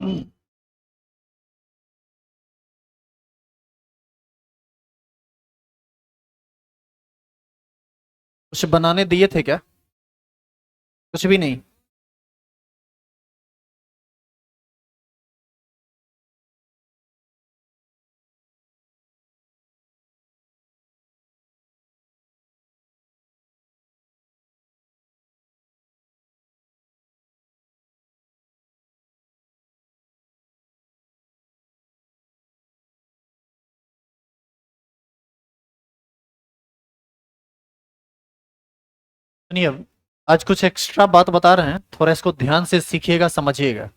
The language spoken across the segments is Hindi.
कुछ बनाने दिए थे क्या? कुछ भी नहीं? सुनिए, आज कुछ एक्स्ट्रा बात बता रहे हैं, थोड़ा इसको ध्यान से सीखिएगा, समझिएगा।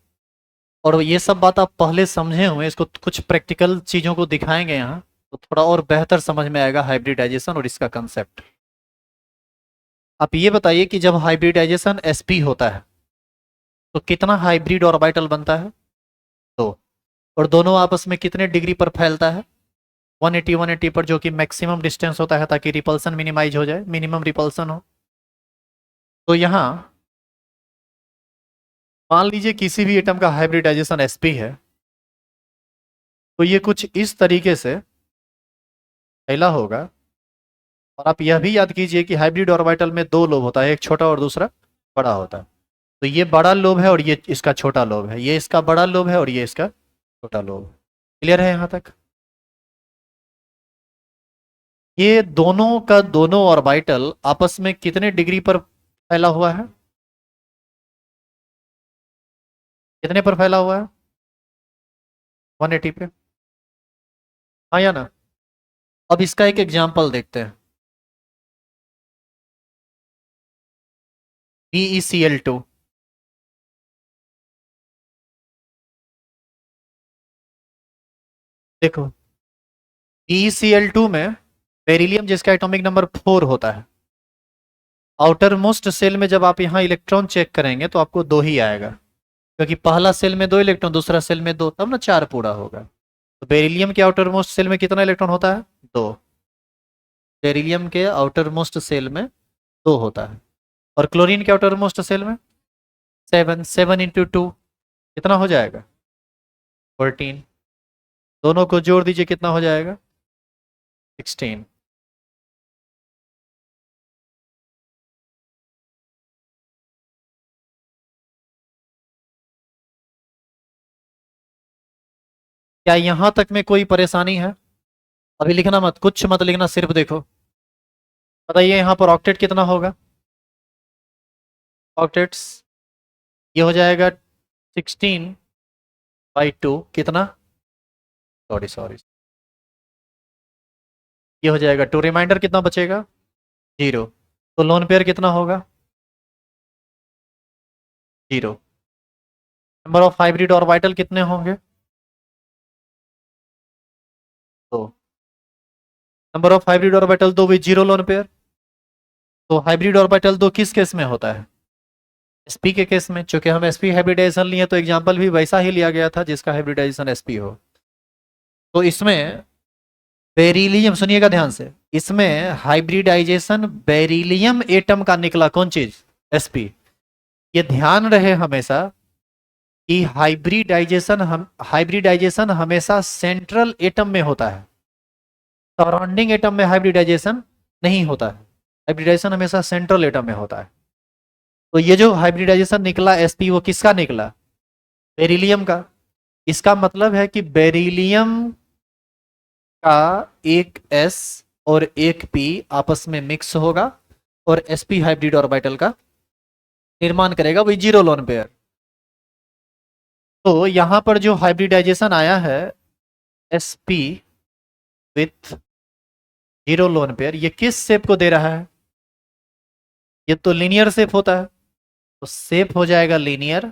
और ये सब बात आप पहले समझे हुए, इसको कुछ प्रैक्टिकल चीज़ों को दिखाएंगे यहाँ, तो थोड़ा और बेहतर समझ में आएगा हाइब्रिडाइजेशन और इसका कंसेप्ट। आप ये बताइए कि जब हाइब्रिडाइजेशन sp होता है तो कितना हाइब्रिड ऑर्बिटल बनता है? दो। और दोनों आपस में कितने डिग्री पर फैलता है? 180 180 पर, जो कि मैक्सिमम डिस्टेंस होता है ताकि रिपल्सन मिनिमाइज हो जाए, मिनिमम रिपल्सन हो। तो यहाँ मान लीजिए किसी भी एटम का हाइब्रिडाइजेशन sp है, तो ये कुछ इस तरीके से फैला होगा। और आप यह भी याद कीजिए कि हाइब्रिड ऑर्बिटल में दो लोब होता है, एक छोटा और दूसरा बड़ा होता है। तो ये बड़ा लोब है और ये इसका छोटा लोब है, ये इसका बड़ा लोब है और ये इसका छोटा लोब। क्लियर है यहाँ तक? ये दोनों का दोनों ऑर्बिटल आपस में कितने डिग्री पर फैला हुआ है? कितने पर फैला हुआ है? 180 पे। हाँ या ना? अब इसका एक एग्जाम्पल देखते हैं। BeCl2। देखो, BeCl2 में बेरिलियम जिसका एटॉमिक नंबर 4 होता है, आउटर मोस्ट सेल में जब आप यहाँ इलेक्ट्रॉन चेक करेंगे तो आपको दो ही आएगा, क्योंकि पहला सेल में दो इलेक्ट्रॉन, दूसरा सेल में दो, तब ना चार पूरा होगा। तो बेरिलियम के आउटर मोस्ट सेल में कितना इलेक्ट्रॉन होता है? दो। बेरिलियम के आउटर मोस्ट सेल में दो होता है। और क्लोरीन के आउटर मोस्ट सेल में 7। 7 इंटू टू कितना हो जाएगा? 14। दोनों को जोड़ दीजिए, कितना हो जाएगा? 16। क्या यहां तक में कोई परेशानी है? अभी लिखना मत, कुछ मत लिखना, सिर्फ देखो। बताइए यहाँ पर ऑक्टेट कितना होगा? ऑक्टेट्स, ये हो जाएगा 16/2 कितना? सॉरी सॉरी, ये हो जाएगा 2। रिमाइंडर कितना बचेगा? 0। तो लोन पेयर कितना होगा? 0। नंबर ऑफ हाइब्रिड ऑर्बिटल कितने होंगे? दो। नंबर ऑफ हाइब्रिड ऑर्बिटल दो विद 0 लोन पेयर। तो हाइब्रिड ऑर्बिटल दो किस केस में होता है? sp के केस में। चूंकि हम sp हाइब्रिडाइजेशन लिए तो एग्जांपल भी वैसा ही लिया गया था जिसका हाइब्रिडाइजेशन sp हो। तो इसमें बेरिलियम, सुनिएगा ध्यान से, इसमें हाइब्रिडाइजेशन बेरिलियम एटम का निकला, कौन चीज? sp। ये ध्यान रहे हमेशा कि हाइब्रिडाइजेशन हमेशा सेंट्रल एटम में होता है, सराउंडिंग एटम में हाइब्रिडाइजेशन नहीं होता है। हाइब्रिडाइजेशन हमेशा सेंट्रल एटम में होता है। तो ये जो हाइब्रिडाइजेशन निकला sp, वो किसका निकला? बेरिलियम का। इसका मतलब है कि बेरिलियम का एक s और एक p आपस में मिक्स होगा और sp हाइब्रिड ऑर्बिटल का निर्माण करेगा, वही 0 लोन पेयर। तो यहां पर जो हाइब्रिडाइजेशन आया है sp विथ 0 लोन पेयर, ये किस शेप को दे रहा है? ये तो लीनियर शेप होता है, तो शेप हो जाएगा लीनियर।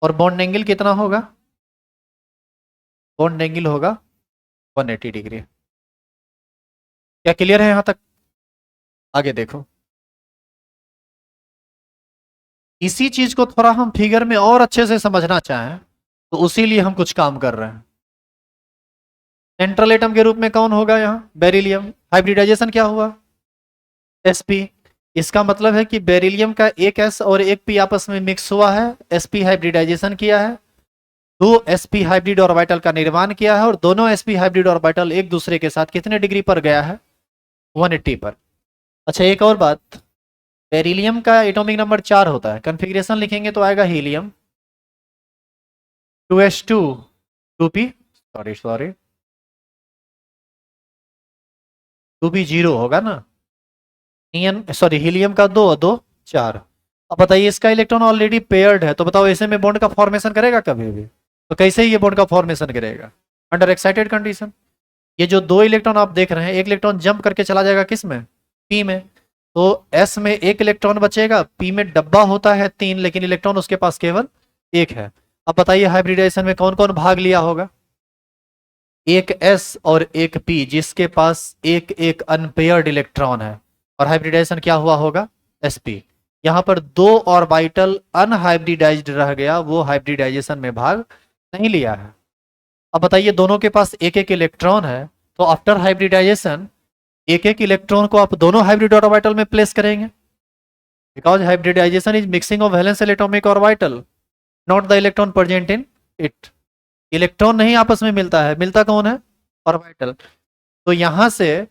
और बॉन्ड एंगल कितना होगा? बॉन्ड एंगल होगा 180 डिग्री। क्या क्लियर है यहां तक? आगे देखो, इसी चीज को थोड़ा हम फिगर में और अच्छे से समझना चाहें तो उसी लिए हम कुछ काम कर रहे हैं। सेंट्रल एटम के रूप में कौन होगा यहाँ? बेरिलियम। हाइब्रिडाइजेशन क्या हुआ? sp। इसका मतलब है कि बेरिलियम का एक s और एक p आपस में मिक्स हुआ है, sp हाइब्रिडाइजेशन किया है दो sp हाइब्रिड ऑर्बिटल का निर्माण किया है और दोनों sp हाइब्रिड ऑर्बिटल एक दूसरे के साथ कितने डिग्री पर गया है? 180 पर। अच्छा एक और बात, बेरिलियम का एटॉमिक नंबर 4 होता है, कॉन्फ़िगरेशन लिखेंगे तो आएगा helium 2s2 2p, sorry 2p0 होगा ना, नियन सॉरी हीलियम का 2 और 2 4। अब बताइए इसका इलेक्ट्रॉन ऑलरेडी पेयर्ड है, तो बताओ ऐसे में बॉन्ड का फॉर्मेशन करेगा कभी भी? तो कैसे ही ये बॉन्ड का फॉर्मेशन करेगा? Under excited condition. ये जो दो इलेक्ट्रॉन आप देख रहे हैं, एक इलेक्ट्रॉन जंप करके चला जाएगा किस में? पी में। तो एस में एक इलेक्ट्रॉन बचेगा, पी में डब्बा होता है 3 लेकिन इलेक्ट्रॉन उसके पास केवल 1 है। अब बताइए हाइब्रिडाइजेशन में कौन कौन भाग लिया होगा? एक एस और एक पी, जिसके पास एक एक अनपेयर्ड इलेक्ट्रॉन है, और हाइब्रिडाइजेशन क्या हुआ होगा? sp। यहां पर दो ऑर्बिटल अनहाइब्रिडाइज्ड रह गया, वो हाइब्रिडाइजेशन में भाग नहीं लिया है। अब बताइए दोनों के पास एक एक इलेक्ट्रॉन है, तो आफ्टर हाइब्रिडाइजेशन एक एक इलेक्ट्रॉन को आप दोनों हाइब्रिड ऑर्बिटल में प्लेस करेंगे, because hybridisation is mixing of valence atomic orbital, not the electron present in it. Electron नहीं आपस में मिलता है, मिलता कौन है? ऑर्बिटल। तो यहां से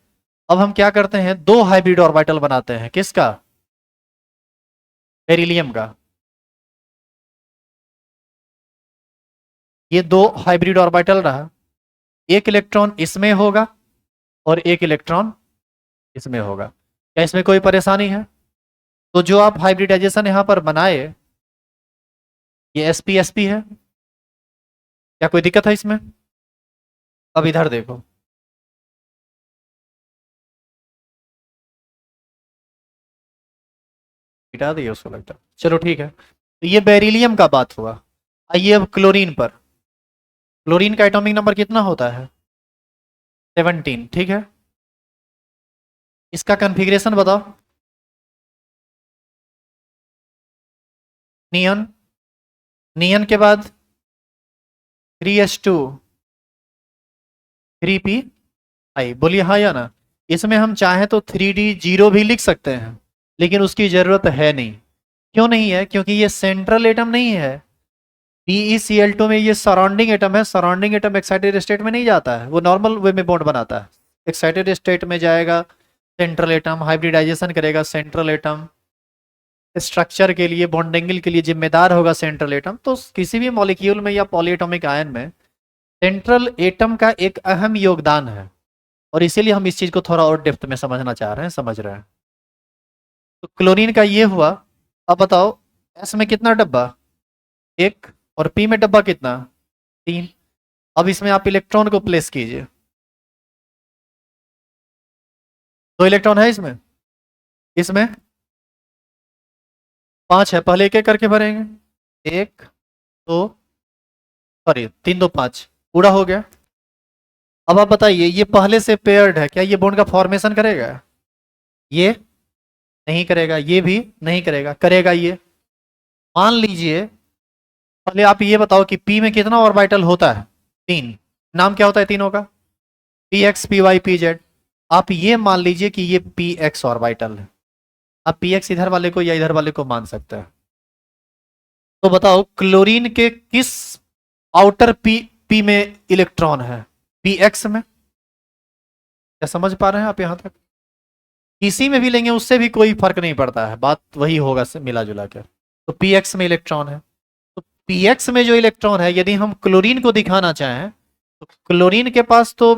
अब हम क्या करते हैं, दो हाइब्रिड ऑर्बिटल बनाते हैं, किसका? बेरिलियम का। ये दो हाइब्रिड ऑर्बिटल रहा, एक इलेक्ट्रॉन इसमें होगा और एक इलेक्ट्रॉन इसमें होगा। क्या इसमें कोई परेशानी है? तो जो आप हाइब्रिडाइजेशन यहां पर बनाए, ये sp है, क्या कोई दिक्कत है इसमें? अब इधर देखो, मिटा दिए उसको लगता है, चलो ठीक है। तो ये बेरिलियम का बात हुआ। आइए अब क्लोरीन पर। क्लोरीन का एटॉमिक नंबर कितना होता है? 17, ठीक है। इसका कॉन्फ़िगरेशन बताओ। नियन, नियन के बाद 3s2 3p आई, बोलिए हाँ या ना। इसमें हम चाहें तो 3d0 भी लिख सकते हैं, लेकिन उसकी जरूरत है नहीं। क्यों नहीं है? क्योंकि ये सेंट्रल एटम नहीं है। PeCl2 में ये सराउंडिंग एटम है, सराउंडिंग एटम एक्साइटेड स्टेट में नहीं जाता है, वो नॉर्मल वे में बॉन्ड बनाता है। एक्साइटेड स्टेट में जाएगा सेंट्रल एटम, हाइब्रिडाइजेशन करेगा सेंट्रल एटम, स्ट्रक्चर के लिए बॉन्डिंग के लिए जिम्मेदार होगा सेंट्रल एटम। तो किसी भी मॉलिक्यूल में या पॉलीएटॉमिक आयन में सेंट्रल एटम का एक अहम योगदान है, और इसीलिए हम इस चीज को थोड़ा और डेप्थ में समझना चाह रहे हैं, समझ रहे हैं। तो क्लोरीन का ये हुआ। अब बताओ एस में कितना डब्बा? एक, और पी में डब्बा कितना? 3। अब इसमें आप इलेक्ट्रॉन को प्लेस कीजिए, दो इलेक्ट्रॉन है इसमें, इसमें 5 है, पहले एक एक करके भरेंगे, 1 2 सॉरी 3 2 5, पूरा हो गया। अब आप बताइए ये पहले से पेयर्ड है, क्या ये बॉन्ड का फॉर्मेशन करेगा? ये नहीं करेगा, ये भी नहीं करेगा, करेगा ये। मान लीजिए, पहले आप ये बताओ कि पी में कितना ऑर्बिटल होता है? 3। नाम क्या होता है तीनों का? P X P Y P Z. आप ये मान लीजिए कि ये पी एक्स ऑर्बिटल है। आप पी एक्स इधर वाले को या इधर वाले को मान सकते हैं। तो बताओ क्लोरीन के किस आउटर पी में इलेक्ट्रॉन है? पी एक्स में। क्या समझ पा रहे हैं आप यहां तक? किसी में भी लेंगे उससे भी कोई फर्क नहीं पड़ता है, बात वही होगा से मिला जुला कर। तो पी एक्स में इलेक्ट्रॉन है, तो पी एक्स में जो इलेक्ट्रॉन है, यदि हम क्लोरीन को दिखाना चाहें तो क्लोरीन के पास तो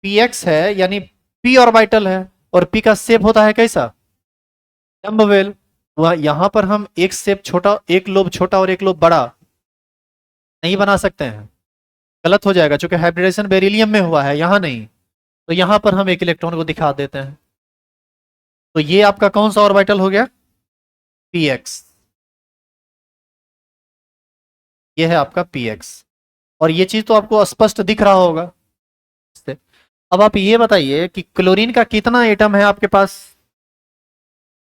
पी एक्स है, यानी पी ऑर्बिटल है, और पी का शेप होता है कैसा? डम्बवेल। वह यहां पर हम एक शेप छोटा, एक लोब छोटा और एक लोब बड़ा नहीं बना सकते हैं, गलत हो जाएगा, क्योंकि हाइब्रिडेशन बेरिलियम में हुआ है, यहां नहीं। तो यहां पर हम एक इलेक्ट्रॉन को दिखा देते हैं। तो ये आपका कौन सा ऑर्बिटल हो गया? P x. ये है आपका पी एक्स, और ये चीज तो आपको स्पष्ट दिख रहा होगा। अब आप ये बताइए कि क्लोरीन का कितना एटम है आपके पास?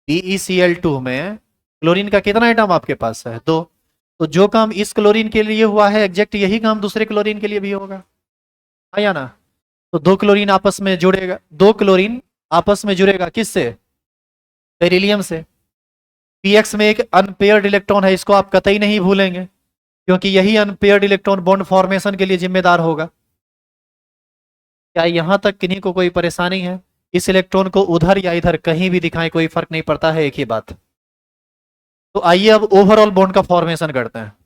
BeCl2 में क्लोरीन का कितना एटम आपके पास है? 2। तो जो काम इस क्लोरीन के लिए हुआ है एग्जैक्ट यही काम दूसरे क्लोरीन के लिए भी होगा, हाँ या ना? तो दो क्लोरीन आपस में जुड़ेगा, दो क्लोरीन आपस में जुड़ेगा किससे? बेरिलियम से। पीएक्स में एक अनपेयर्ड इलेक्ट्रॉन है, इसको आप कतई नहीं भूलेंगे। क्योंकि यही अनपेयर्ड इलेक्ट्रॉन बॉन्ड फॉर्मेशन के लिए जिम्मेदार होगा। क्या यहां तक किन्हीं को कोई परेशानी है? इस इलेक्ट्रॉन को उधर या इधर कहीं भी दिखाएं कोई फर्क नहीं पड़ता है, एक ही बात। तो आइए अब ओवरऑल बॉन्ड का फॉर्मेशन करते हैं।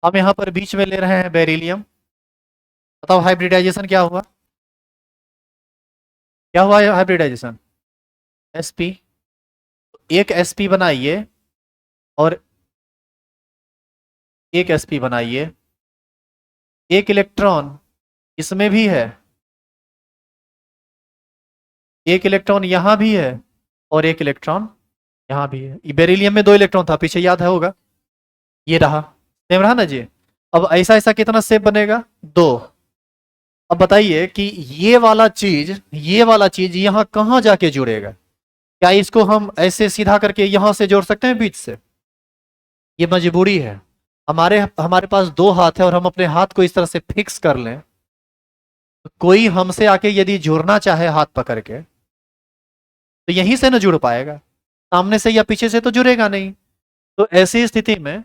हम यहां पर बीच में ले रहे हैं बेरिलियम। बताओ हाइब्रिडाइजेशन क्या हुआ? क्या हुआ हाइब्रिडाइजेशन? sp। एक sp बनाइए और एक sp बनाइए। एक इलेक्ट्रॉन इसमें भी है, एक इलेक्ट्रॉन यहां भी है और एक इलेक्ट्रॉन यहां भी है। बेरिलियम में 2 इलेक्ट्रॉन था, पीछे याद है होगा, ये रहा, सेम रहा ना जी। अब ऐसा ऐसा कितना शेप बनेगा? 2। अब बताइए कि ये वाला चीज यहां कहां जाके जुड़ेगा? क्या इसको हम ऐसे सीधा करके यहां से जोड़ सकते हैं बीच से? ये मजबूरी है। हमारे हमारे पास 2 हाथ है और हम अपने हाथ को इस तरह से फिक्स कर लें, तो कोई हमसे आके यदि जुड़ना चाहे हाथ पकड़ के, तो यहीं से ना जुड़ पाएगा, सामने से या पीछे से तो जुड़ेगा नहीं। तो ऐसी स्थिति में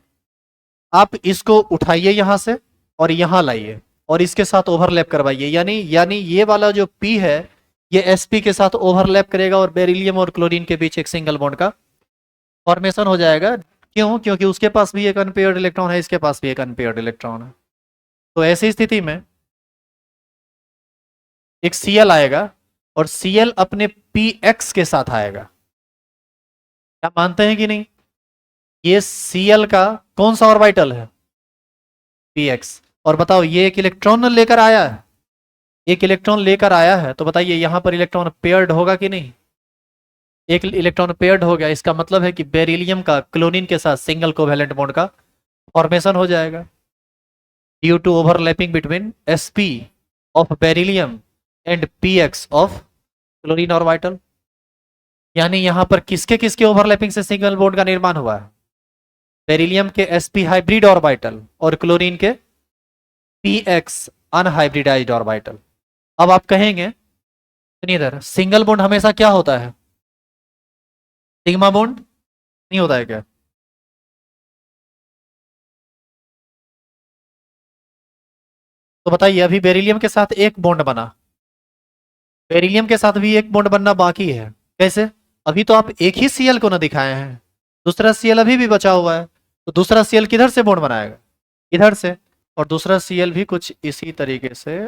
आप इसको उठाइए यहां से और यहां लाइए और इसके साथ ओवरलैप करवाइए, यानी यानी ये वाला जो P है ये sp के साथ ओवरलैप करेगा और बेरिलियम और क्लोरीन के बीच एक सिंगल बॉन्ड का फॉर्मेशन हो जाएगा। क्यों? क्योंकि उसके पास भी एक अनपेयर्ड इलेक्ट्रॉन है, इसके पास भी एक अनपेयर्ड इलेक्ट्रॉन है। तो ऐसी स्थिति में एक Cl आएगा और Cl अपने px के साथ आएगा। क्या मानते हैं कि नहीं? ये Cl का कौन सा ऑर्बिटल है? px। और बताओ ये एक इलेक्ट्रॉन लेकर आया है, एक इलेक्ट्रॉन लेकर आया है, तो बताइए यहां पर इलेक्ट्रॉन पेयर्ड होगा कि नहीं? एक इलेक्ट्रॉन पेयर्ड हो गया, इसका मतलब है कि बेरिलियम का क्लोरीन के साथ सिंगल कोवेलेंट बॉन्ड का फॉर्मेशन हो जाएगा due to overlapping between sp of beryllium and px of chlorine orbital. यानी यहां पर किसके किसके ओवरलैपिंग से सिंगल बॉन्ड का निर्माण हुआ है? बेरिलियम के sp हाइब्रिड ऑर्बिटल और क्लोरीन के px अनहाइब्रिडाइज्ड ऑर्बिटल। अब आप कहेंगे इधर सिंगल बॉन्ड हमेशा क्या होता है? सिग्मा बॉन्ड नहीं होता है क्या? तो बताइए अभी बेरिलियम के साथ एक बॉन्ड बना, बेरिलियम के साथ भी एक बॉन्ड बनना बाकी है। कैसे? अभी तो आप एक ही Cl को ना दिखाए हैं, दूसरा Cl अभी भी बचा हुआ है। तो दूसरा Cl किधर से बॉन्ड बनाएगा? इधर से। और दूसरा Cl भी कुछ इसी तरीके से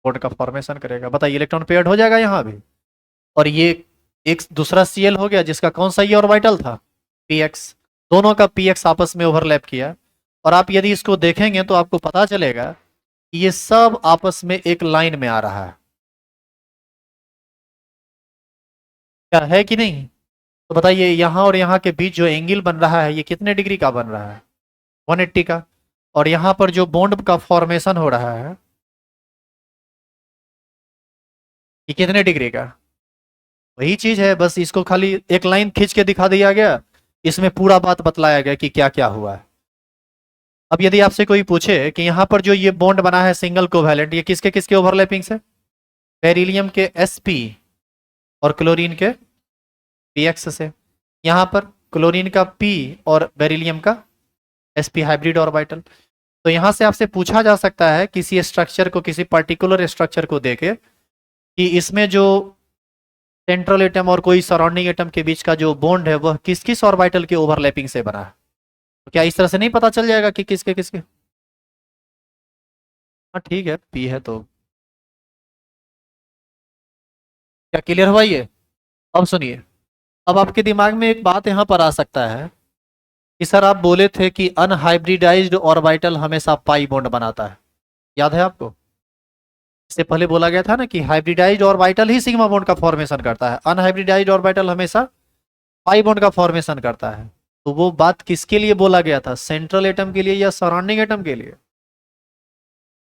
बॉन्ड का फॉर्मेशन करेगा। बताइए इलेक्ट्रॉन पेयर्ड हो जाएगा यहां भी। और ये एक दूसरा Cl हो गया जिसका कौन सा ये ऑर्बिटल था? px। दोनों का px आपस में ओवरलैप किया और आप यदि इसको देखेंगे तो आपको पता चलेगा कि ये सब आपस में एक लाइन में आ रहा है। क्या है कि नहीं? तो बताइए यहां और यहां के बीच जो एंगल बन रहा है ये कितने डिग्री का बन रहा है? 180 का। और यहां पर जो बॉन्ड का फॉर्मेशन हो रहा है ये कितने डिग्री का? वही चीज है, बस इसको खाली एक लाइन खींच के दिखा दिया गया, इसमें पूरा बात बतलाया गया कि क्या क्या हुआ है। अब यदि आपसे कोई पूछे कि यहां पर जो ये बॉन्ड बना है सिंगल कोवैलेंट, ये किसके किसके ओवरलैपिंग से? बेरिलियम के sp और क्लोरीन के px से। यहां पर क्लोरीन का p और बेरिलियम का sp हाइब्रिड ऑर्बिटल। तो यहां से आपसे पूछा जा सकता है किसी स्ट्रक्चर को, किसी पर्टिकुलर स्ट्रक्चर को देके कि इसमें जो सेंट्रल एटम और कोई सराउंडिंग एटम के बीच का जो बॉन्ड है वह किस किस ऑर्बिटल के ओवरलैपिंग से बना है। तो क्या इस तरह से नहीं पता चल जाएगा कि किसके किसके? हाँ ठीक है, p है तो क्या क्लियर हुआ ये? अब सुनिए, अब आपके दिमाग में एक बात यहां पर आ सकता है कि सर आप बोले थे कि अनहाइब्रिडाइज्ड ऑर्बिटल हमेशा पाई बॉन्ड बनाता है, याद है आपको? इससे पहले बोला गया था ना कि हाइब्रिडाइज्ड ऑर्बिटल ही सिग्मा बॉन्ड का फॉर्मेशन करता है, अनहाइब्रिडाइज्ड ऑर्बिटल हमेशा पाई बॉन्ड का फॉर्मेशन करता है। तो वो बात किसके लिए बोला गया था, सेंट्रल एटम के लिए या सराउंडिंग एटम के लिए?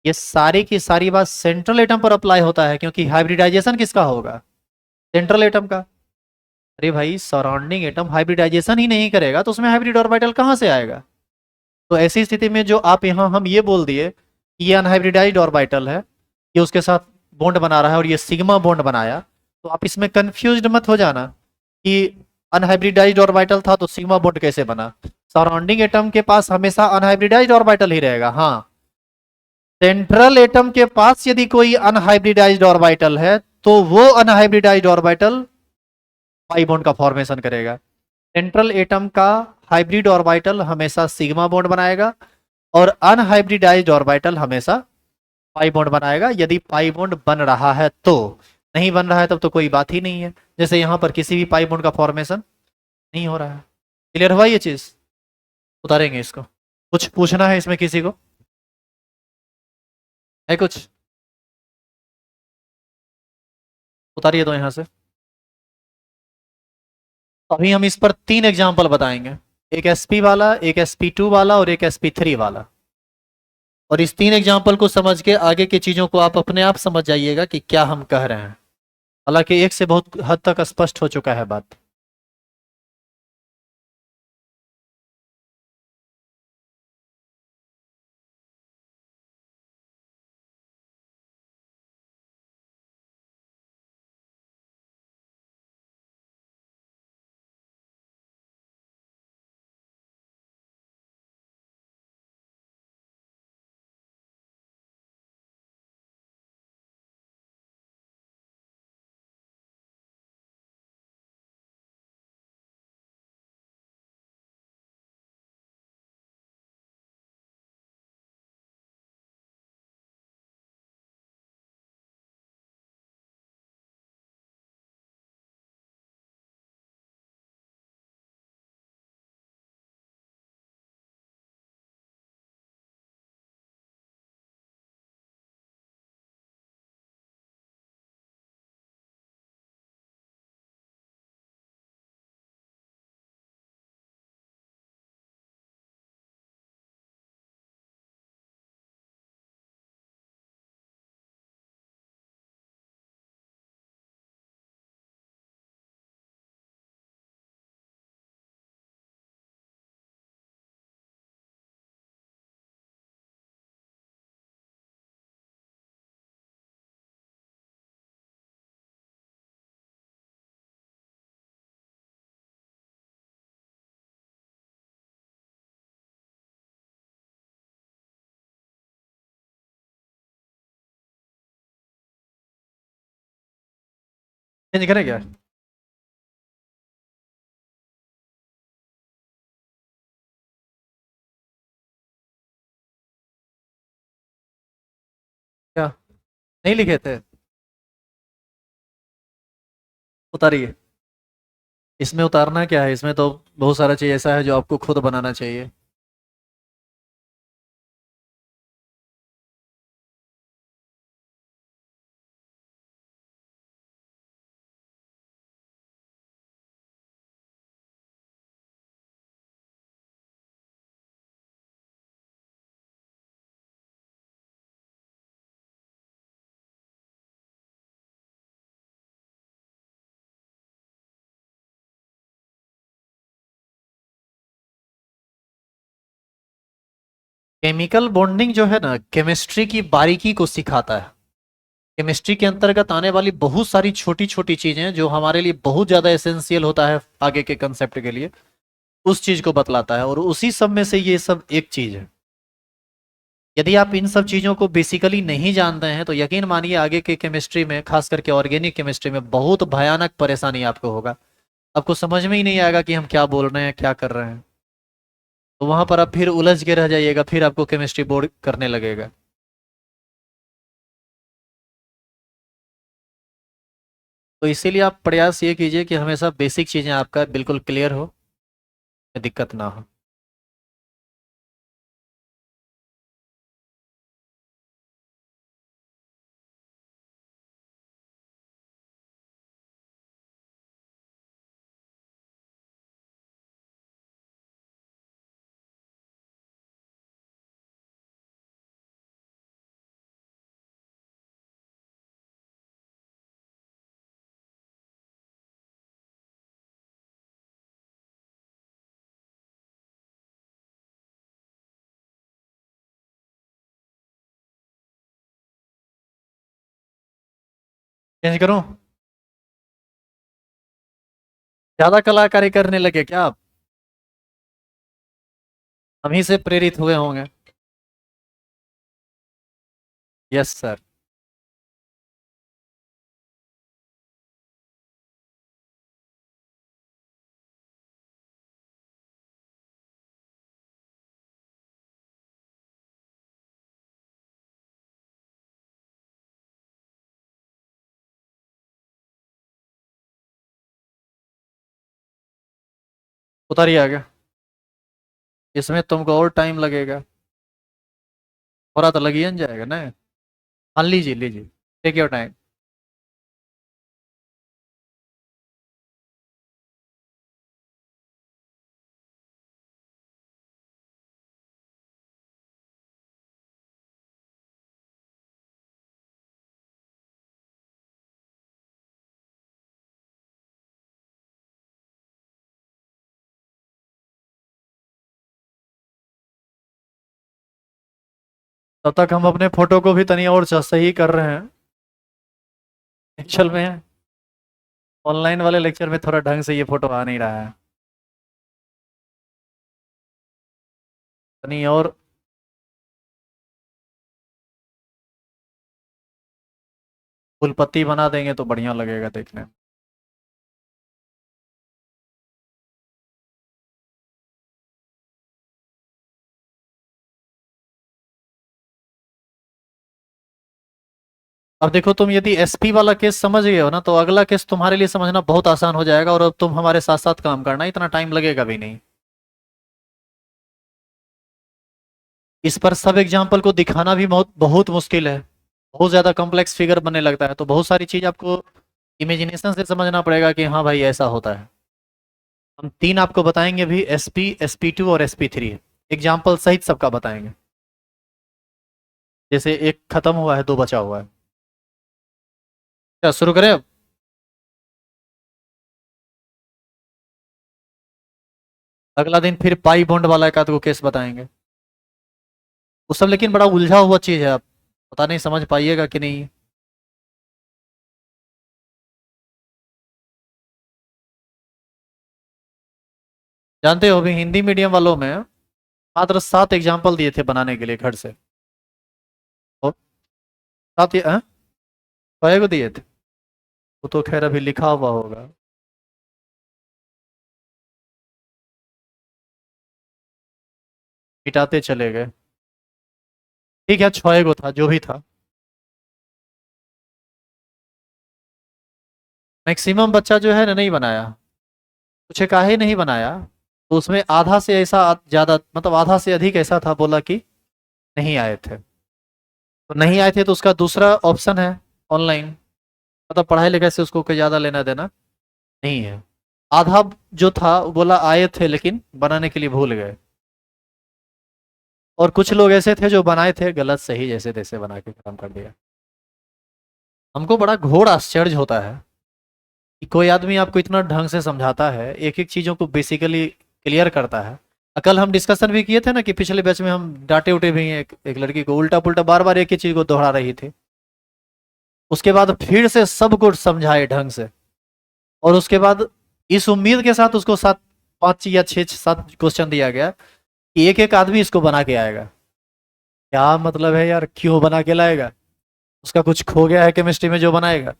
ये सारी की सारी बात सेंट्रल एटम पर अप्लाई होता है, क्योंकि हाइब्रिडाइजेशन किसका होगा? सेंट्रल एटम का। अरे भाई सराउंडिंग एटम हाइब्रिडाइजेशन ही नहीं करेगा तो उसमें हाइब्रिड ऑर्बिटल कहां से आएगा? तो ऐसी स्थिति में जो आप यहां हम ये बोल दिए कि ये अनहाइब्रिडाइज्ड ऑर्बिटल है, ये उसके साथ बॉन्ड बना रहा है और ये सिग्मा बॉन्ड बनाया, तो आप इसमें कंफ्यूज्ड मत हो जाना कि अनहाइब्रिडाइज्ड ऑर्बिटल था तो सिग्मा बॉन्ड कैसे बना। सराउंडिंग एटम के पास हमेशा अनहाइब्रिडाइज्ड ऑर्बिटल ही रहेगा। हाँ, सेंट्रल एटम के पास यदि कोई अनहाइब्रिडाइज्ड ऑर्बिटल है तो वो अनहाइब्रिडाइज्ड ऑर्बिटल पाई बॉन्ड का फॉर्मेशन करेगा। सेंट्रल एटम का हाइब्रिड ऑर्बिटल हमेशा सिग्मा बॉन्ड बनाएगा और अनहाइब्रिडाइज्ड ऑर्बिटल हमेशा पाई बॉन्ड बनाएगा, यदि पाई बॉन्ड बन रहा है तो। नहीं बन रहा है तब तो कोई बात ही नहीं है, जैसे यहां पर किसी भी पाई बॉन्ड का फॉर्मेशन नहीं हो रहा है। क्लियर हुआ ये चीज? उतारेंगे इसको। कुछ पूछना है इसमें किसी को? है कुछ? उतारिए तो यहां से। अभी हम इस पर 3 एग्जाम्पल बताएंगे, एक एसपी वाला, एक sp2 वाला और एक sp3 वाला। और इस 3 एग्जाम्पल को समझ के आगे की चीजों को आप अपने आप समझ जाइएगा कि क्या हम कह रहे हैं। हालांकि एक से बहुत हद तक स्पष्ट हो चुका है बात। चेंज करें क्या? क्या नहीं लिखे थे? उतारिए। इसमें उतारना क्या है, इसमें तो बहुत सारा चीज ऐसा है जो आपको खुद बनाना चाहिए। केमिकल बॉन्डिंग जो है ना, केमिस्ट्री की बारीकी को सिखाता है। केमिस्ट्री के अंतर्गत आने वाली बहुत सारी छोटी छोटी चीजें जो हमारे लिए बहुत ज्यादा एसेंशियल होता है आगे के कंसेप्ट के लिए, उस चीज को बतलाता है, और उसी सब में से ये सब एक चीज है। यदि आप इन सब चीजों को बेसिकली नहीं जानते हैं तो यकीन मानिए आगे के केमिस्ट्री में, खास करके ऑर्गेनिक केमिस्ट्री में, बहुत भयानक परेशानी आपको होगा। आपको समझ में ही नहीं आएगा कि हम क्या बोल रहे हैं, क्या कर रहे हैं। तो वहां पर आप फिर उलझ के रह जाइएगा, फिर आपको केमिस्ट्री बोर्ड करने लगेगा। तो इसीलिए आप प्रयास ये कीजिए कि हमेशा बेसिक चीजें आपका बिल्कुल क्लियर हो, दिक्कत ना हो। चेंज करूं? ज्यादा कलाकारी करने लगे क्या आप? हम ही से प्रेरित हुए होंगे। Yes sir. उतर ही आ गया। इसमें तुमको और टाइम लगेगा। थोड़ा तो लग ही न जाएगा ना। हाँ लीजिए लीजिए, टेक योर टाइम। तब तक हम अपने फोटो को भी तनी और सही कर रहे हैं। एक्चुअल में ऑनलाइन वाले लेक्चर में थोड़ा ढंग से ये फोटो आ नहीं रहा है। तनी और। फुलपत्ती बना देंगे तो बढ़िया लगेगा देखने में। अब देखो, तुम यदि एसपी वाला केस समझ गए हो ना, तो अगला केस तुम्हारे लिए समझना बहुत आसान हो जाएगा, और अब तुम हमारे साथ साथ काम करना, इतना टाइम लगेगा भी नहीं। इस पर सब एग्जाम्पल को दिखाना भी बहुत बहुत मुश्किल है। बहुत ज्यादा कॉम्प्लेक्स फिगर बनने लगता है, तो बहुत सारी चीज आपको इमेजिनेशन से समझना पड़ेगा कि हाँ भाई ऐसा होता है। हम तीन आपको बताएंगे भी, एसपी, एसपी 2 और एसपी 3। एग्जाम्पल सहित सबका बताएंगे। जैसे एक खत्म हुआ है, दो बचा हुआ है। क्या शुरू करें अब? अगला दिन फिर पाई बॉन्ड वाला एक आध गो केस बताएंगे। वो सब लेकिन बड़ा उलझा हुआ चीज है, आप पता नहीं समझ पाइएगा कि नहीं। जानते हो, अभी हिंदी मीडियम वालों में मात्र 7 एग्जाम्पल दिए थे बनाने के लिए घर से। और सात कई को दिए थे? वो तो खैर अभी लिखा हुआ होगा। मिटाते चले गए। ठीक है, 6 को था जो भी था। मैक्सिमम बच्चा जो है ना नहीं बनाया। कुछ काहे नहीं बनाया। तो उसमें आधा से ऐसा ज्यादा, मतलब आधा से अधिक ऐसा था, बोला कि नहीं आए थे। तो नहीं आए थे तो उसका दूसरा ऑप्शन है ऑनलाइन। मतलब पढ़ाई लिखाई से उसको कोई ज्यादा लेना देना नहीं है। आधा जो था वो बोला आए थे लेकिन बनाने के लिए भूल गए। और कुछ लोग ऐसे थे जो बनाए थे गलत सही जैसे तैसे बना के खत्म कर दिया। हमको बड़ा घोर आश्चर्य होता है कि कोई आदमी आपको इतना ढंग से समझाता है, एक एक चीजों को बेसिकली क्लियर करता है। कल हम डिस्कशन भी किए थे ना कि पिछले बैच में हम डांटे उठे भी हैं, एक लड़की को उल्टा पुल्टा बार बार एक ही चीज को दोहरा रही थी। उसके बाद फिर से सब कुछ समझाए ढंग से। और उसके बाद इस उम्मीद के साथ उसको 5 या 6 7 क्वेश्चन दिया गया कि एक एक आदमी इसको बना के आएगा। क्या मतलब है यार, क्यों बना के लाएगा? उसका कुछ खो गया है केमिस्ट्री में जो बनाएगा?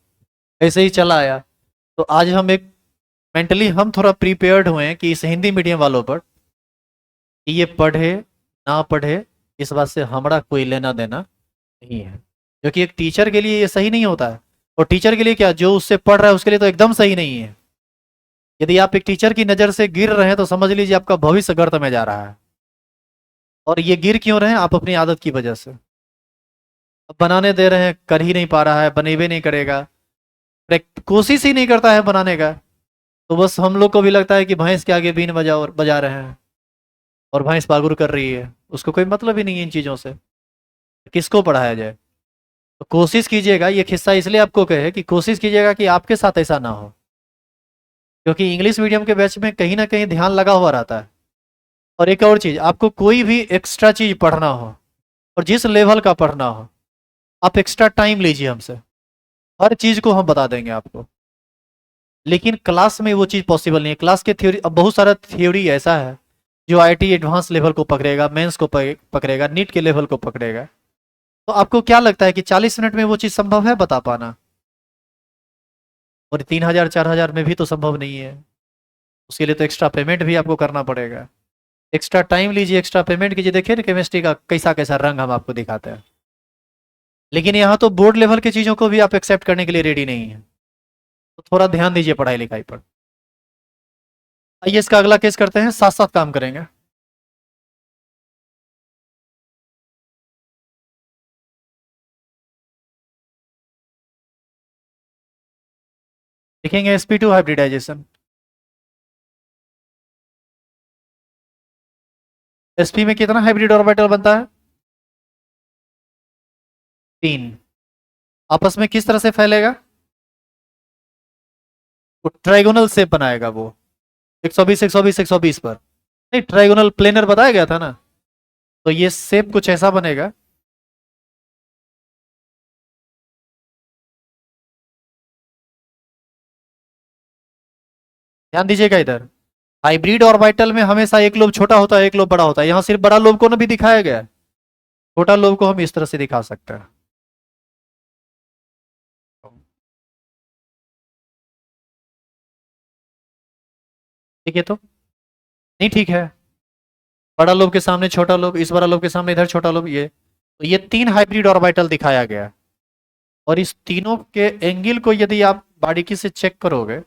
ऐसे ही चला आया। तो आज हम एक मेंटली हम थोड़ा प्रिपेयर्ड हुए हैं कि इस हिंदी मीडियम वालों पर, कि ये पढ़े ना पढ़े इस बात से हमारा कोई लेना देना नहीं है। क्योंकि एक टीचर के लिए ये सही नहीं होता है। और टीचर के लिए क्या, जो उससे पढ़ रहा है उसके लिए तो एकदम सही नहीं है। यदि आप एक टीचर की नज़र से गिर रहे हैं तो समझ लीजिए आपका भविष्य गर्त में जा रहा है। और ये गिर क्यों रहे हैं? आप अपनी आदत की वजह से। अब बनाने दे रहे हैं, कर ही नहीं पा रहा है, बनेबे नहीं करेगा, कोशिश ही नहीं करता है बनाने का। तो बस हम लोग को भी लगता है कि भैंस के आगे बीन बजा रहे हैं, और भैंस बागुर कर रही है, उसको कोई मतलब ही नहीं है इन चीज़ों से। किसको पढ़ाया जाए? तो कोशिश कीजिएगा, ये किस्सा इसलिए आपको कहे कि कोशिश कीजिएगा कि आपके साथ ऐसा ना हो। क्योंकि इंग्लिश मीडियम के बैच में कहीं ना कहीं ध्यान लगा हुआ रहता है। और एक और चीज़, आपको कोई भी एक्स्ट्रा चीज़ पढ़ना हो और जिस लेवल का पढ़ना हो, आप एक्स्ट्रा टाइम लीजिए हमसे। हर चीज़ को हम बता देंगे आपको। लेकिन क्लास में वो चीज़ पॉसिबल नहीं है। क्लास के थ्योरी, अब बहुत सारा थ्योरी ऐसा है जो आईआईटी एडवांस लेवल को पकड़ेगा, मेंस को पकड़ेगा, नीट के लेवल को पकड़ेगा। तो आपको क्या लगता है कि 40 मिनट में वो चीज़ संभव है बता पाना? और 3,000 4,000 में भी तो संभव नहीं है। उसके लिए तो एक्स्ट्रा पेमेंट भी आपको करना पड़ेगा। एक्स्ट्रा टाइम लीजिए, एक्स्ट्रा पेमेंट कीजिए। देखिए ना केमिस्ट्री का कैसा कैसा रंग हम आपको दिखाते हैं। लेकिन यहाँ तो बोर्ड लेवल की चीज़ों को भी आप एक्सेप्ट करने के लिए रेडी नहीं है। तो थोड़ा ध्यान दीजिए पढ़ाई लिखाई पर। आइए इसका अगला केस करते हैं, साथ साथ काम करेंगे। देखेंगे sp2 हाइब्रिडाइजेशन। sp में कितना हाइब्रिड ऑर्बिटल बनता है? 3। आपस में किस तरह से फैलेगा? वो ट्राइगोनल शेप बनाएगा वो, 120 120 120 पर। नहीं, ट्राइगोनल प्लेनर बताया गया था ना। तो ये शेप कुछ ऐसा बनेगा। ध्यान दीजिएगा इधर। हाइब्रिड ऑर्बिटल में हमेशा एक लोब छोटा होता है, एक लोब बड़ा होता है। यहाँ सिर्फ बड़ा लोब को ना भी दिखाया गया है, छोटा लोब को हम इस तरह से दिखा सकते हैं। ठीक है तो नहीं, ठीक है। बड़ा लोब के सामने छोटा लोब, इस बड़ा लोब के सामने इधर छोटा लोब, ये तो ये 3 हाइब्रिड ऑर्बिटल दिखाया गया है। और इस तीनों के एंगल को यदि आप बारीकी से चेक करोगे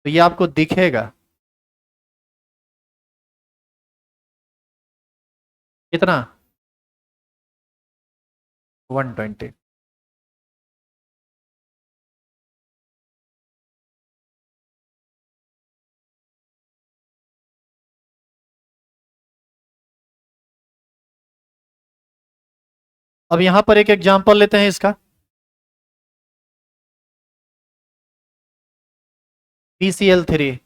तो ये आपको दिखेगा। कितना? 120। अब यहां पर एक एग्जांपल लेते हैं इसका। PCl3,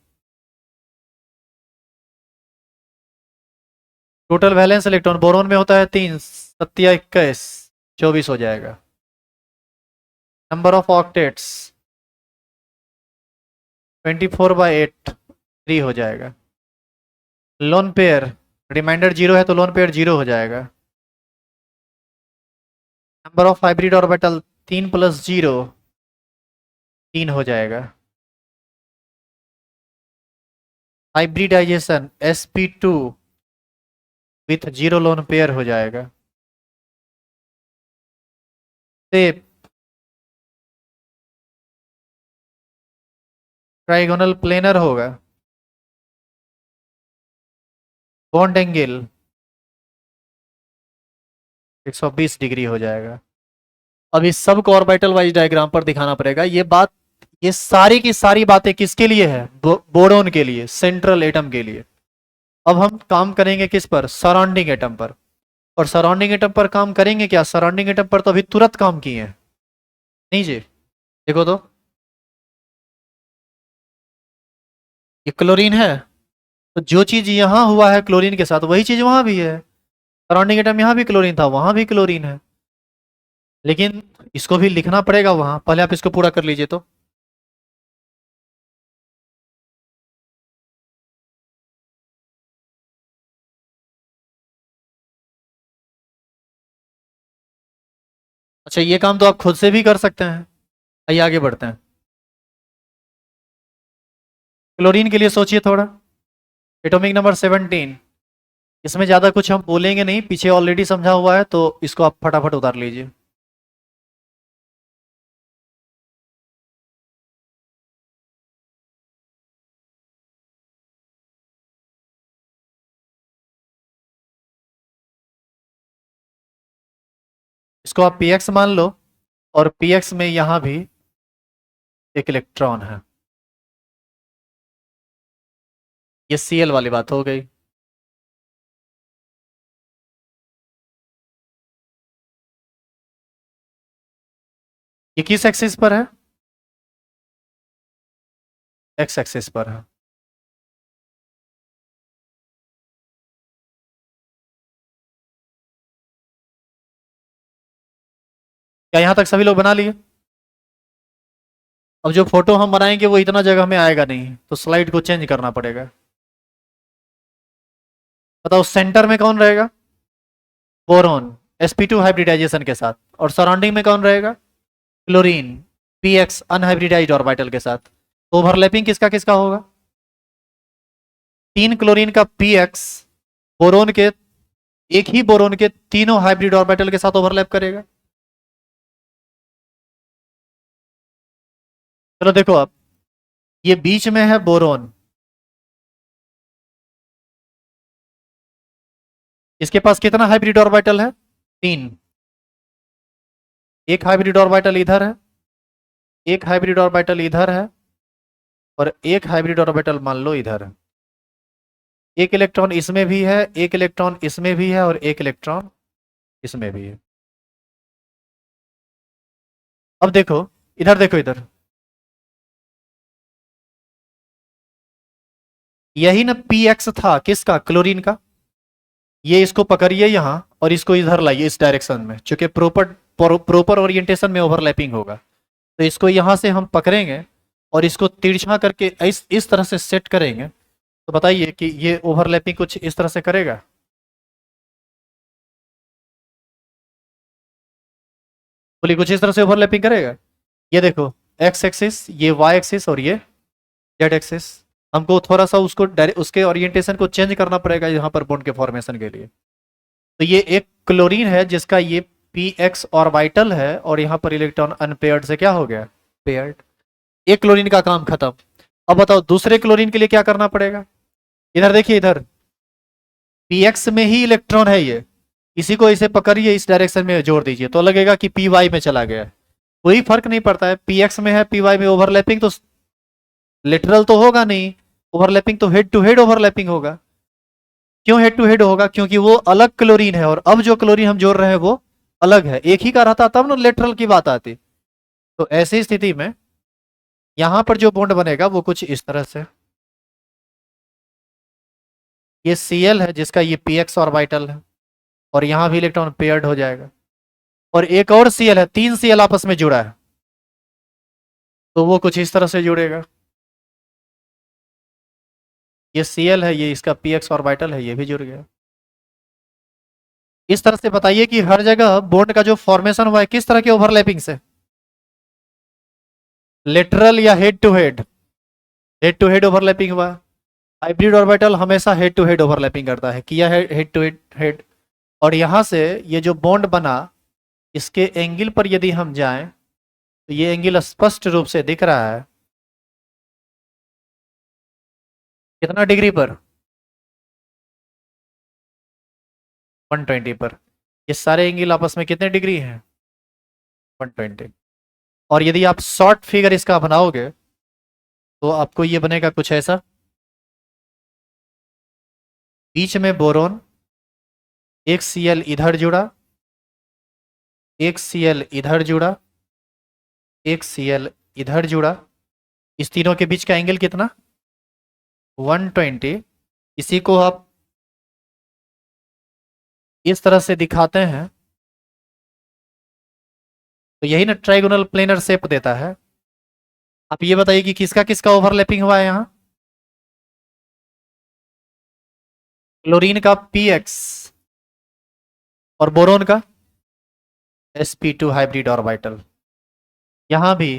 total valence electron boron में होता है 3, 7 21, 24 हो जाएगा। नंबर ऑफ ऑक्टेट्स 24/8, 3 हो जाएगा। लोन पेयर, रिमाइंडर 0 है तो लोन पेयर 0 हो जाएगा। नंबर ऑफ हाइब्रिड ऑर्बिटल 3 + 0, 3 हो जाएगा। Hybridisation sp2 with 0 lone pair हो जाएगा। शेप ट्राइगोनल प्लेनर होगा। बॉन्ड एंगल 120 डिग्री हो जाएगा। अब इस सब को ऑर्बिटल वाइज डायग्राम पर दिखाना पड़ेगा। ये बात, ये सारी की सारी बातें किसके लिए है? बोरोन के लिए, सेंट्रल एटम के लिए। अब हम काम करेंगे किस पर? सराउंडिंग एटम पर। और सराउंडिंग एटम पर काम करेंगे क्या? सराउंडिंग एटम पर तो अभी तुरंत काम किए हैं। नहीं जी, देखो तो, ये क्लोरीन है। तो जो चीज यहां हुआ है क्लोरीन के साथ, वही चीज वहां भी है। सराउंडिंग एटम यहां भी क्लोरीन था, वहां भी क्लोरीन है। लेकिन इसको भी लिखना पड़ेगा वहां। पहले आप इसको पूरा कर लीजिए तो। अच्छा, ये काम तो आप खुद से भी कर सकते हैं। आइए आगे बढ़ते हैं। क्लोरीन के लिए सोचिए थोड़ा। Atomic number 17। इसमें ज्यादा कुछ हम बोलेंगे नहीं, पीछे ऑलरेडी समझा हुआ है, तो इसको आप फटाफट उतार लीजिए। इसको आप px मान लो। और px में यहां भी एक इलेक्ट्रॉन है। ये Cl वाली बात हो गई। ये किस एक्सिस पर है? एक्स एक्सिस पर है। क्या यहां तक सभी लोग बना लिए? अब जो फोटो हम बनाएंगे वो इतना जगह में आएगा नहीं, तो स्लाइड को चेंज करना पड़ेगा। बताओ सेंटर में कौन रहेगा? बोरोन, sp2 हाइब्रिडाइजेशन के साथ, और सराउंडिंग में कौन रहेगा? क्लोरीन, px अनहाइब्रिडाइज्ड ऑर्बिटल के साथ। ओवरलैपिंग किसका किसका होगा? 3 क्लोरीन का px बोरोन के, एक ही बोरोन के तीनों हाइब्रिड ऑर्बिटल के साथ ओवरलैप करेगा। चलो देखो अब, ये बीच में है बोरोन, इसके पास कितना हाइब्रिड ऑर्बिटल है? 3। एक हाइब्रिड ऑर्बिटल इधर है, एक हाइब्रिड ऑर्बिटल इधर है, और एक हाइब्रिड ऑर्बिटल मान लो इधर है। एक इलेक्ट्रॉन इसमें भी है, एक इलेक्ट्रॉन इसमें भी है, और एक इलेक्ट्रॉन इसमें भी है। अब देखो, इधर देखो इधर, यही ना पी एक्स था किसका? क्लोरीन का। ये इसको पकड़िए यहां और इसको इधर लाइए इस डायरेक्शन में, क्योंकि प्रॉपर प्रॉपर ओरिएंटेशन में ओवरलैपिंग होगा। तो इसको यहां से हम पकड़ेंगे और इसको तिरछा करके इस तरह से सेट करेंगे। तो बताइए कि ये ओवरलैपिंग कुछ इस तरह से करेगा? बोलिए, कुछ इस तरह से ओवरलैपिंग करेगा? ये देखो, एक्स एक्सिस, ये वाई एक्सिस, और ये जेड एक्सिस। हमको थोड़ा सा उसको उसके ओरिएंटेशन को चेंज करना पड़ेगा यहाँ पर बॉन्ड के फॉर्मेशन के लिए। तो ये एक क्लोरीन है जिसका ये पी एक्स ऑर्बिटल है, और यहाँ पर इलेक्ट्रॉन अनपेयर्ड से क्या हो गया? पेयर्ड। एक क्लोरीन का काम खत्म। अब बताओ दूसरे क्लोरीन के लिए क्या करना पड़ेगा? इधर देखिए, इधर पी एक्स में ही इलेक्ट्रॉन है ये, इसी को इसे पकड़िए इस डायरेक्शन में जोड़ दीजिए तो लगेगा कि पी वाई में चला गया है। कोई फर्क नहीं पड़ता है, पी एक्स में है पी वाई में, ओवरलैपिंग तो लिटरल तो होगा नहीं, ओवरलैपिंग तो हेड टू हेड ओवरलैपिंग होगा। क्यों हेड टू हेड होगा? क्योंकि वो अलग क्लोरीन है और अब जो क्लोरीन हम जोड़ रहे हैं वो अलग है। एक ही का रहता तब ना लेटरल की बात आती। तो ऐसी स्थिति में यहां पर जो बॉन्ड बनेगा वो कुछ इस तरह से, ये Cl है जिसका ये px ऑर्बिटल है, और यहां भी इलेक्ट्रॉन पेयर्ड हो जाएगा। और एक और Cl है, 3 Cl आपस में जुड़ा है, तो वो कुछ इस तरह से जुड़ेगा। ये Cl है, ये इसका px ऑर्बिटल है, ये भी जुड़ गया। इस तरह से बताइए कि हर जगह बॉन्ड का जो फॉर्मेशन हुआ है किस तरह के ओवरलैपिंग से? लेटरल या head to head? Head to head overlapping हुआ। हाइब्रिड ऑर्बिटल हमेशा हेड टू हेड ओवरलैपिंग करता है, किया है हेड टू हेड हेड। और यहां से ये जो बॉन्ड बना, इसके एंगल पर यदि हम जाएं तो ये एंगल स्पष्ट रूप से दिख रहा है। कितना डिग्री पर? 120 पर। ये सारे एंगल आपस में कितने डिग्री हैं? 120। और यदि आप शॉर्ट फिगर इसका बनाओगे तो आपको ये बनेगा कुछ ऐसा। बीच में बोरोन, एक Cl इधर जुड़ा, एक Cl इधर जुड़ा, एक Cl इधर जुड़ा। इस तीनों के बीच का एंगल कितना? 120। इसी को आप इस तरह से दिखाते हैं तो यही ना ट्राइगोनल प्लेनर शेप देता है। आप ये बताइए कि किसका किसका ओवरलैपिंग हुआ है यहाँ? क्लोरीन का px और बोरोन का sp2 हाइब्रिड ऑर्बिटल। यहां भी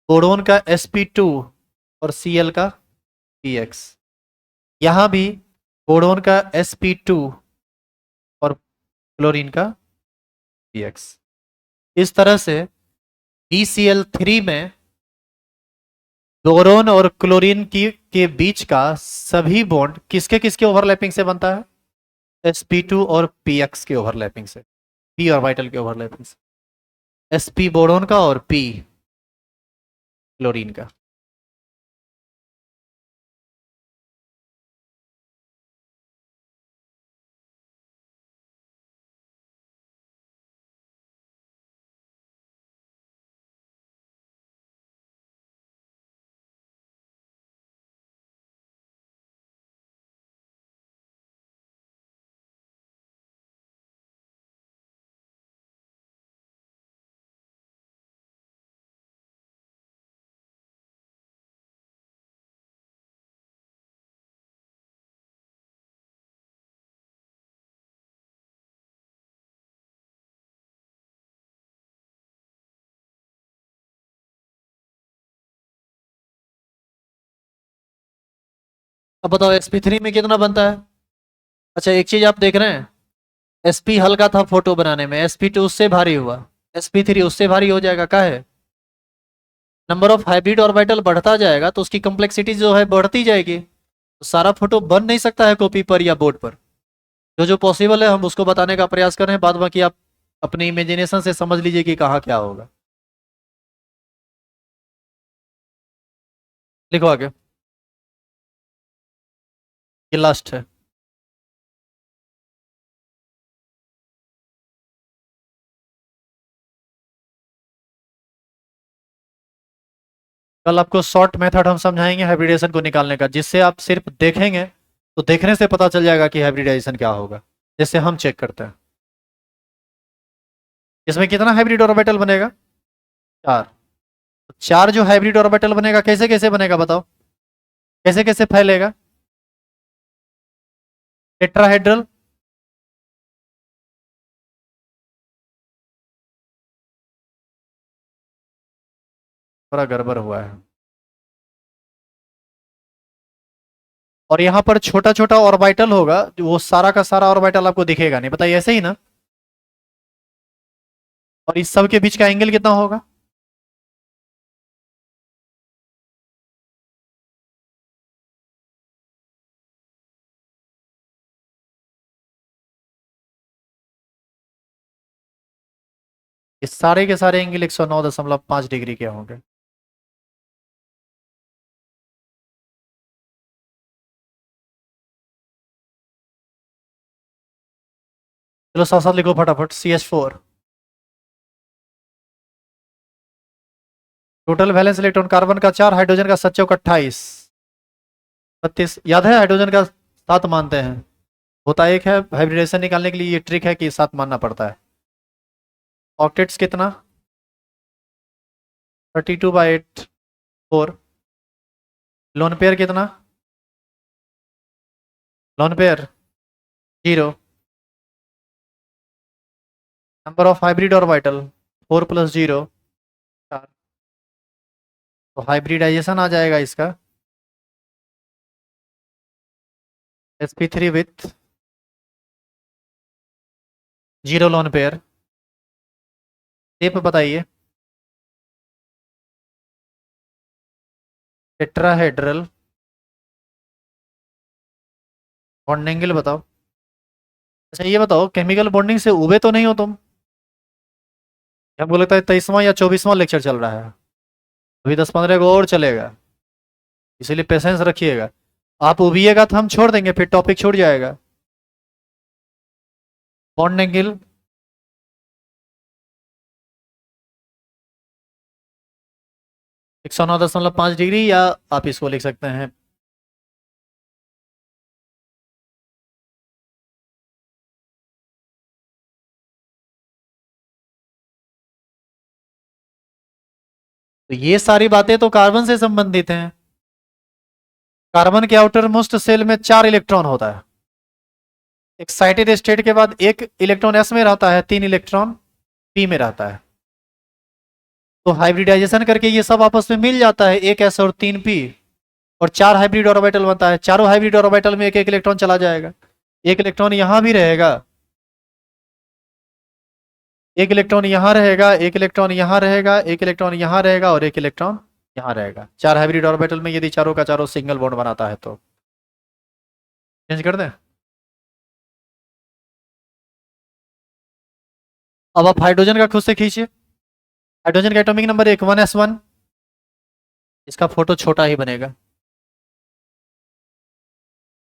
बोरोन का sp2 और Cl का px। यहां भी बोरोन का sp2 और क्लोरीन का px। इस तरह से BCl3 में बोरोन और क्लोरीन की के बीच का सभी बॉन्ड किसके किसके ओवरलैपिंग से बनता है? sp2 और px के ओवरलैपिंग से, p ऑर्बिटल के ओवरलैपिंग से। sp बोरोन का और p क्लोरीन का। अब बताओ sp3 में कितना बनता है। अच्छा एक चीज आप देख रहे हैं, sp हल्का था फोटो बनाने में, sp2 उससे भारी हुआ, sp3 उससे भारी हो जाएगा। क्या है, नंबर ऑफ हाइब्रिड ऑर्बिटल बढ़ता जाएगा तो उसकी कॉम्प्लेक्सिटी जो है बढ़ती जाएगी, तो सारा फोटो बन नहीं सकता है कॉपी पर या बोर्ड पर। जो जो पॉसिबल है हम उसको बताने का प्रयास कर रहे हैं, बाद बाकी आप अपनी इमेजिनेशन से समझ लीजिए कि कहाँ क्या होगा। लिखो आगे, ये लास्ट है। कल आपको शॉर्ट मेथड हम समझाएंगे हाइब्रिडेशन को निकालने का, जिससे आप सिर्फ देखेंगे तो देखने से पता चल जाएगा कि हाइब्रिडाइजेशन क्या होगा। जैसे हम चेक करते हैं, इसमें कितना हाइब्रिड ऑर्बिटल बनेगा, 4। 4 जो हाइब्रिड ऑर्बिटल बनेगा कैसे कैसे बनेगा बताओ, कैसे कैसे फैलेगा। टेट्राहेड्रल, थोड़ा गड़बड़ हुआ है। और यहाँ पर छोटा छोटा ऑर्बिटल होगा, जो वो सारा का सारा ऑर्बिटल आपको दिखेगा नहीं, बताइए ऐसे ही ना। और इस सब के बीच का एंगल कितना होगा, इस सारे के सारे एंगल 109.5 डिग्री के होंगे। चलो साथ साथ लिखो फटाफट, CH4। Total valence electron, carbon का 4, हाइड्रोजन का 7 चौक 28, 32। याद है हाइड्रोजन का 7 मानते हैं, होता एक है। हाइब्रिडेशन निकालने के लिए ये ट्रिक है कि 7 मानना पड़ता है। ऑक्टेट्स कितना, 32/8, 4। लोन पेयर कितना, lone pair 0। Number of hybrid orbital 4 + 0, 4। तो हाइब्रिडाइजेशन आ जाएगा इसका, sp3 with 0 lone pair. Shape बताइए, टेट्राहेड्रल। बॉन्ड एंगल बताओ। अच्छा ये बताओ, केमिकल बॉन्डिंग से उबे तो नहीं हो तुम। हमको लगता है 23वां या 24वां लेक्चर चल रहा है, अभी 10-15 को और चलेगा, इसीलिए पेशेंस रखिएगा। आप उबिएगा तो हम छोड़ देंगे, फिर टॉपिक छूट जाएगा। बॉन्ड एंगल 109.5 डिग्री, या आप इसको लिख सकते हैं, तो ये सारी बातें तो कार्बन से संबंधित हैं। कार्बन के आउटर मोस्ट सेल में 4 इलेक्ट्रॉन होता है। एक्साइटेड स्टेट के बाद एक इलेक्ट्रॉन एस में रहता है, 3 इलेक्ट्रॉन पी में रहता है। तो हाइब्रिडाइजेशन करके ये सब आपस में मिल जाता है, एक एस और 3 पी, और 4 हाइब्रिड ऑर्बिटल बनता है। चारों हाइब्रिड ऑर्बिटल में एक एक इलेक्ट्रॉन चला जाएगा। एक इलेक्ट्रॉन यहां भी रहेगा, एक इलेक्ट्रॉन यहां रहेगा, एक इलेक्ट्रॉन यहां रहेगा, एक इलेक्ट्रॉन यहां रहेगा, और एक इलेक्ट्रॉन यहां रहेगा। 4 हाइब्रिड ऑर्बिटल में यदि चारों का चारों सिंगल बॉन्ड बनाता है तो चेंज कर दें। अब आप हाइड्रोजन का खुद से खींचिए। हाइड्रोजन का एटॉमिक नंबर 1s1, इसका फोटो छोटा ही बनेगा।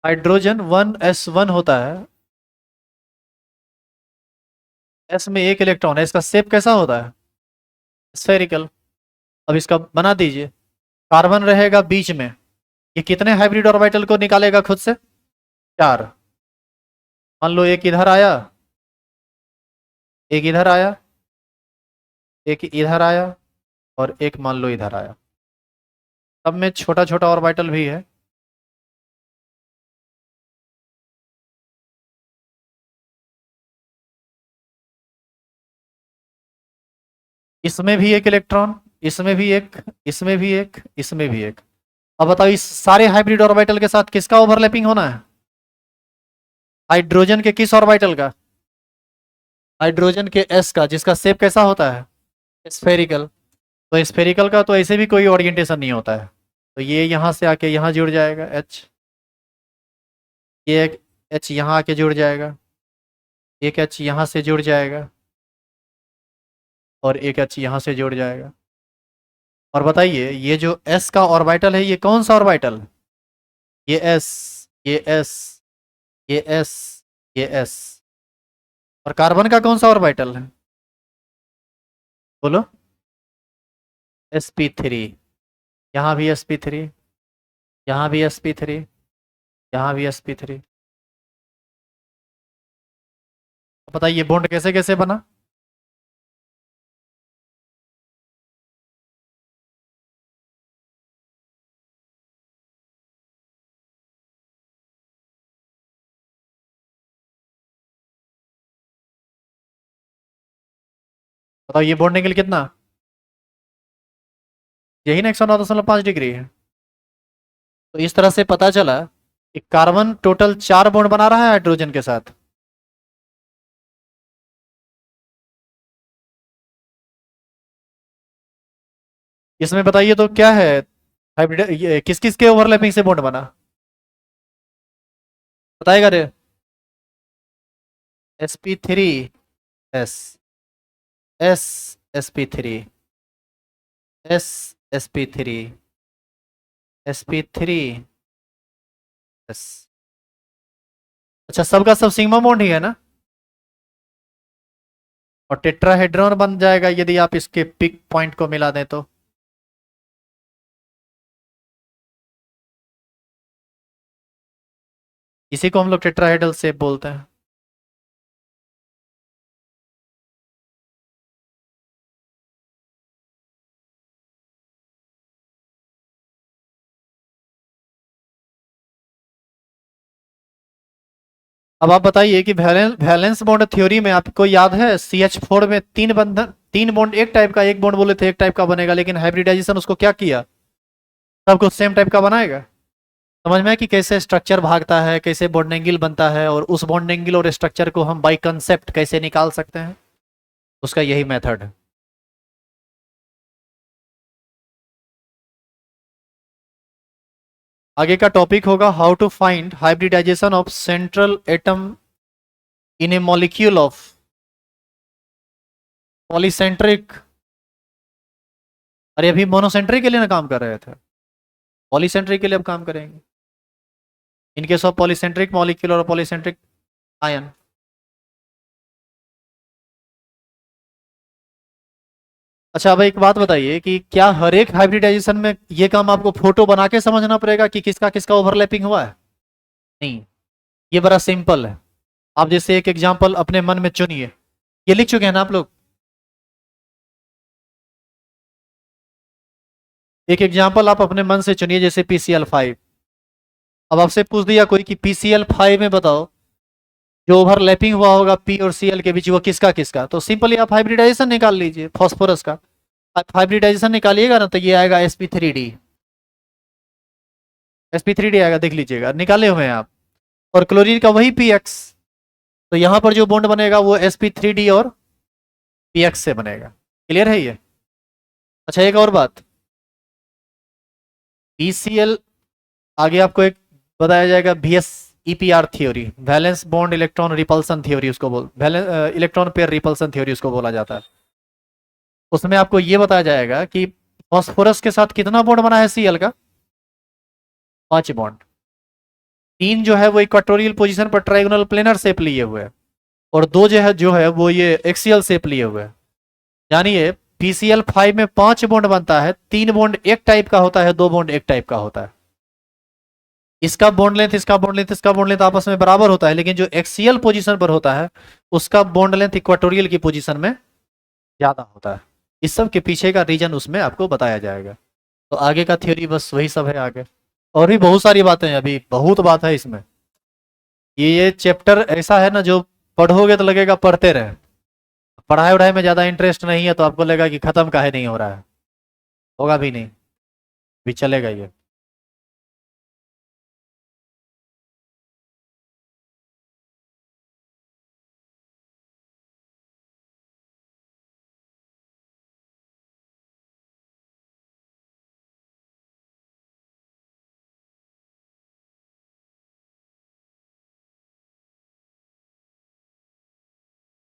हाइड्रोजन 1s1 होता है, एस में एक इलेक्ट्रॉन है, इसका शेप कैसा होता है, स्फेरिकल। अब इसका बना दीजिए, कार्बन रहेगा बीच में। ये कितने हाइब्रिड ऑर्बिटल को निकालेगा खुद से, 4। मान लो एक इधर आया, एक इधर आया, एक इधर आया, और एक मान लो इधर आया। सब में छोटा छोटा ऑर्बिटल भी है। इसमें भी एक इलेक्ट्रॉन, इसमें भी एक, इसमें भी एक, इसमें भी एक। अब बताओ इस सारे हाइब्रिड ऑर्बिटल के साथ किसका ओवरलैपिंग होना है? हाइड्रोजन के किस ऑर्बिटल का? हाइड्रोजन के एस का, जिसका शेप कैसा होता है? स्फेरिकल। तो स्फेरिकल का तो ऐसे भी कोई ओरिएंटेशन नहीं होता है, तो ये यहाँ से आके यहाँ जुड़ जाएगा एच, ये एक एच यहाँ आके जुड़ जाएगा, एक एच यहाँ से जुड़ जाएगा, और एक एच यहाँ से जुड़ जाएगा। और बताइए ये जो एस का ऑर्बिटल है ये कौन सा ऑर्बिटल? ये एस, ये एस, ये एस, ये एस। और कार्बन का कौन सा ऑर्बिटल है? बोलो। sp3। यहाँ भी sp3, यहाँ भी sp3, यहाँ भी sp3। बताइए बॉन्ड कैसे कैसे बना? बताओ ये बॉन्ड एंगल कितना? यही ना 109.5 डिग्री है। तो इस तरह से पता चला कि कार्बन टोटल 4 बॉन्ड बना रहा है हाइड्रोजन के साथ। इसमें बताइए तो क्या है, हाइब्रिड किस किस के ओवरलैपिंग से बॉन्ड बना? बताएगा रे। sp3 s, s sp3, s sp3, sp3 s। अच्छा सबका सब सिग्मा बॉन्ड ही है ना? और टेट्राहेड्रॉन बन जाएगा यदि आप इसके पिक पॉइंट को मिला दें तो। इसी को हम लोग टेट्राहेड्रल शेप बोलते हैं। अब आप बताइए कि वैलेंस बॉन्ड थ्योरी में आपको याद है CH4 में 3 बंधन, 3 बॉन्ड एक टाइप का, एक बॉन्ड बोले थे एक टाइप का बनेगा, लेकिन हाइब्रिडाइजेशन उसको क्या किया, सब कुछ सेम टाइप का बनाएगा। समझ में है कि कैसे स्ट्रक्चर भागता है, कैसे बॉन्ड एंगल बनता है, और उस बॉन्ड एंगल और स्ट्रक्चर को हम बाई कंसेप्ट कैसे निकाल सकते हैं, उसका यही मेथड है। आगे का टॉपिक होगा how to find hybridisation of central atom in a molecule of polycentric. अरे अभी मोनोसेंट्रिक के लिए ना काम कर रहे थे, पॉलीसेंट्रिक के लिए अब काम करेंगे। In case of polycentric molecule और पॉलीसेंट्रिक आयन। अच्छा अब एक बात बताइए कि क्या हर एक हाइब्रिडाइजेशन में ये काम आपको फोटो बना के समझना पड़ेगा कि किसका किसका ओवरलैपिंग हुआ है? नहीं, ये बड़ा सिंपल है। आप जैसे एक एग्जांपल अपने मन में चुनिए, ये लिख चुके हैं ना आप लोग? एक एग्जांपल आप अपने मन से चुनिए, जैसे PCl5। अब आपसे पूछ दिया कोई कि PCl5 में बताओ जो ओवरलैपिंग हुआ होगा P और Cl के बीच वो किसका किसका, तो सिंपली आप हाइब्रिडाइजेशन निकाल लीजिए फॉस्फोरस का। आप हाइब्रिडाइजेशन निकालिएगा ना तो ये आएगा sp3d, sp3d आएगा, देख लीजिएगा निकाले हुए हैं आप। और क्लोरीन का वही px, तो यहां पर जो बॉन्ड बनेगा वो sp3d और px से बनेगा। क्लियर है ये? अच्छा एक और बात, PCl आगे आपको एक बताया जाएगा VSEPR theory, valence bond electron repulsion theory, उसको बोल इलेक्ट्रॉन पेयर रिपल्सन थ्योरी उसको बोला जाता है। उसमें आपको ये बताया जाएगा कि फॉस्फोरस के साथ कितना बॉन्ड बना है Cl का? 5 बॉन्ड। 3 जो है वो इक्वाटोरियल पोजीशन पर ट्राइगोनल प्लेनर शेप लिए हुए है, और 2 जो है वो ये एक्सियल शेप लिए हुए है। जानिए PCl5 में 5 बॉन्ड बनता है, 3 बॉन्ड एक टाइप का होता है, 2 बॉन्ड एक टाइप का होता है। इसका बॉन्ड लेंथ, इसका बॉन्ड लेंथ, इसका बॉन्ड लेंथ आपस में बराबर होता है, लेकिन जो एक्सियल पोजीशन पर होता है उसका बॉन्ड लेंथ इक्वाटोरियल की पोजीशन में ज्यादा होता है। इस सब के पीछे का रीजन उसमें आपको बताया जाएगा। तो आगे का थ्योरी बस वही सब है आगे, और भी बहुत सारी बातें हैं, अभी बहुत बात है इसमें। ये चैप्टर ऐसा है ना जो पढ़ोगे तो लगेगा पढ़ते रहे, पढ़ाई वढ़ाई में ज्यादा इंटरेस्ट नहीं है तो आपको लगेगा कि खत्म काहे नहीं हो रहा है, होगा भी नहीं, भी चलेगा ये।